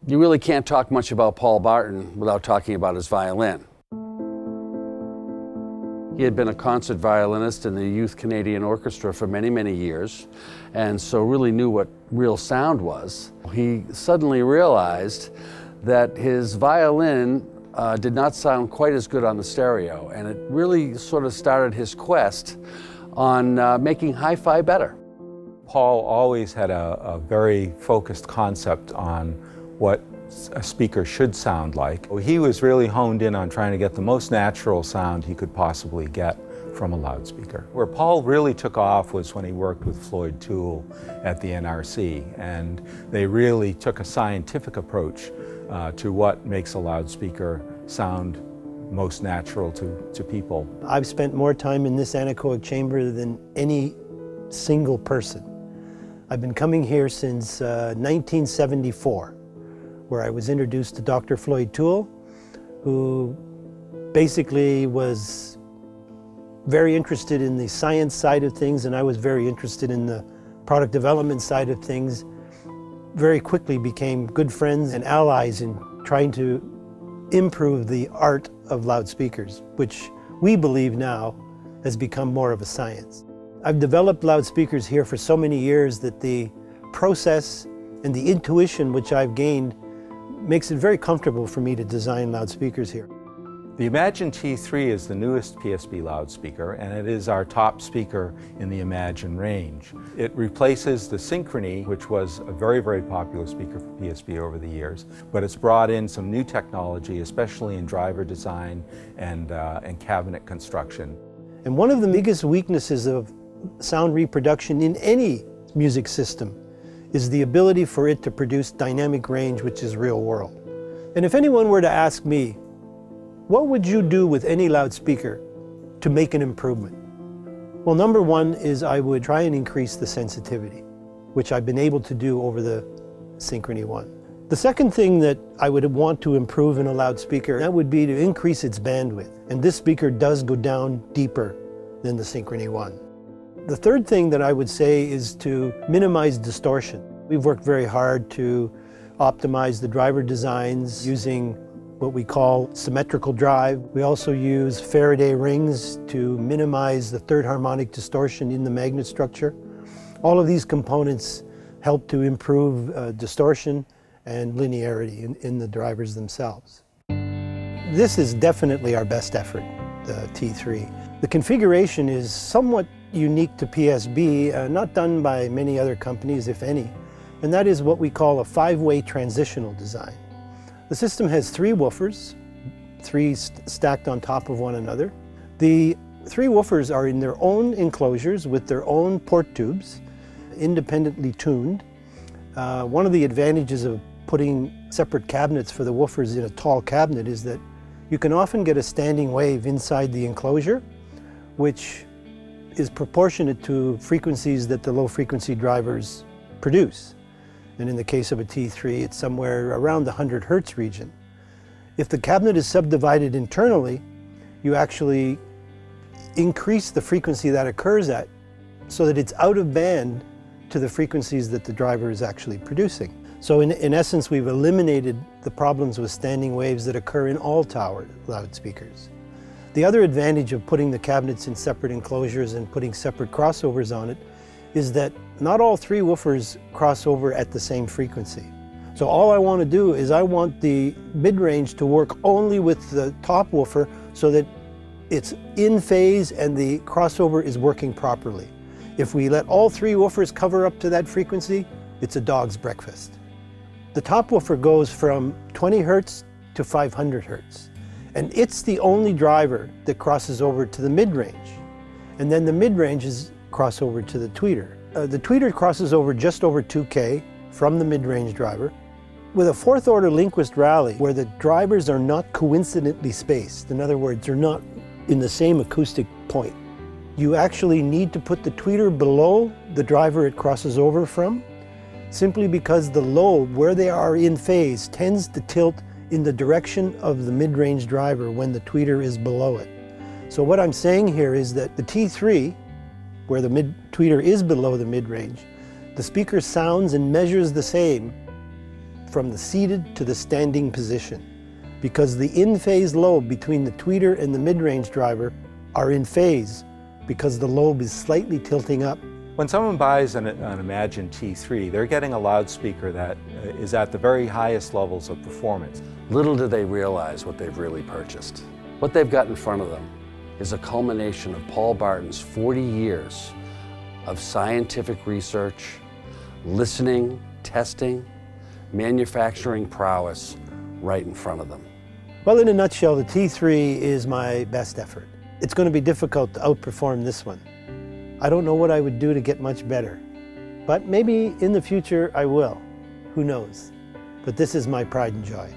You really can't talk much about Paul Barton without talking about his violin. He had been a concert violinist in the Youth Canadian Orchestra for many, many years, and so really knew what real sound was. He suddenly realized that his violin did not sound quite as good on the stereo, and it really sort of started his quest on making hi-fi better. Paul always had a very focused concept on what a speaker should sound like. He was really honed in on trying to get the most natural sound he could possibly get from a loudspeaker. Where Paul really took off was when he worked with Floyd Toole at the NRC, and they really took a scientific approach to what makes a loudspeaker sound most natural to people. I've spent more time in this anechoic chamber than any single person. I've been coming here since 1974. Where I was introduced to Dr. Floyd Toole, who basically was very interested in the science side of things, and I was very interested in the product development side of things. Very quickly became good friends and allies in trying to improve the art of loudspeakers, which we believe now has become more of a science. I've developed loudspeakers here for so many years that the process and the intuition which I've gained makes it very comfortable for me to design loudspeakers here. The Imagine T3 is the newest PSB loudspeaker, and it is our top speaker in the Imagine range. It replaces the Synchrony, which was a very, very popular speaker for PSB over the years, but it's brought in some new technology, especially in driver design and cabinet construction. And one of the biggest weaknesses of sound reproduction in any music system is the ability for it to produce dynamic range, which is real world. And if anyone were to ask me, what would you do with any loudspeaker to make an improvement? Well, number one is I would try and increase the sensitivity, which I've been able to do over the Synchrony 1. The second thing that I would want to improve in a loudspeaker, that would be to increase its bandwidth. And this speaker does go down deeper than the Synchrony 1. The third thing that I would say is to minimize distortion. We've worked very hard to optimize the driver designs using what we call symmetrical drive. We also use Faraday rings to minimize the third harmonic distortion in the magnet structure. All of these components help to improve distortion and linearity in the drivers themselves. This is definitely our best effort, the T3. The configuration is somewhat unique to PSB, not done by many other companies, if any, and that is what we call a 5-way transitional design. The system has 3 woofers, 3 stacked on top of one another. The 3 woofers are in their own enclosures with their own port tubes, independently tuned. One of the advantages of putting separate cabinets for the woofers in a tall cabinet is that you can often get a standing wave inside the enclosure, which is proportionate to frequencies that the low frequency drivers produce. And in the case of a T3, it's somewhere around the 100 Hertz region. If the cabinet is subdivided internally, you actually increase the frequency that occurs at so that it's out of band to the frequencies that the driver is actually producing. So in essence, we've eliminated the problems with standing waves that occur in all tower loudspeakers. The other advantage of putting the cabinets in separate enclosures and putting separate crossovers on it is that not all 3 woofers cross over at the same frequency. So all I want to do is I want the mid-range to work only with the top woofer so that it's in phase and the crossover is working properly. If we let all 3 woofers cover up to that frequency, it's a dog's breakfast. The top woofer goes from 20 Hertz to 500 Hertz. And it's the only driver that crosses over to the mid-range. And then the mid-ranges cross over to the tweeter. The tweeter crosses over just over 2K from the mid-range driver with a 4th order linguist rally where the drivers are not coincidentally spaced. In other words, they're not in the same acoustic point. You actually need to put the tweeter below the driver it crosses over from, simply because the lobe, where they are in phase, tends to tilt in the direction of the mid-range driver when the tweeter is below it. So what I'm saying here is that the T3, where the tweeter is below the mid-range, the speaker sounds and measures the same from the seated to the standing position, because the in-phase lobe between the tweeter and the mid-range driver are in phase because the lobe is slightly tilting up. When someone buys an Imagine T3, they're getting a loudspeaker that is at the very highest levels of performance. Little do they realize what they've really purchased. What they've got in front of them is a culmination of Paul Barton's 40 years of scientific research, listening, testing, manufacturing prowess right in front of them. Well, in a nutshell, the T3 is my best effort. It's going to be difficult to outperform this one. I don't know what I would do to get much better, but maybe in the future I will. Who knows? But this is my pride and joy.